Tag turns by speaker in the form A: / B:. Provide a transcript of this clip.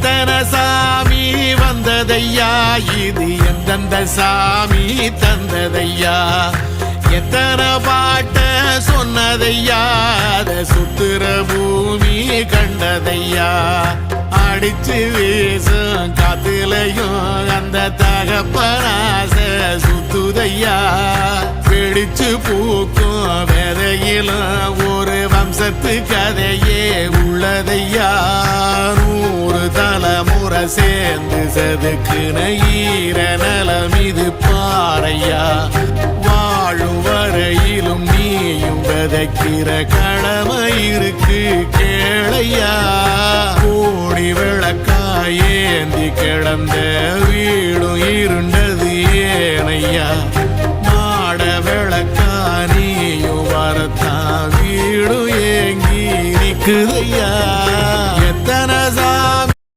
A: எத்தனை சாமி வந்ததையா, இது எந்தெந்த சாமி தந்ததையா, எத்தனை பாட்ட சொன்னதையா, அத சுத்துற பூமி கண்டதையா, அடிச்சு வீசும் காத்துலையும் அந்த தகப்பனாச சுத்துதையா, பிடிச்சு பூக்கும் விதையிலும் ஒரு வம்சத்து கதையே உள்ளதையா, 100 தலைமுறை சேர்ந்து செதுக்குன ஈர நலம் இது பாறையா, வாழும் வரையிலும் நீயும் விதைக்கிற கடமை இருக்கு கேளையா, கோடி விளக்காயேந்தி கிடந்த வீடும் இருண்டது ஏனையா, மாட விளக்கா நீயும் வரத்தான் வீடும் ஏங்கி நிக்குதையா.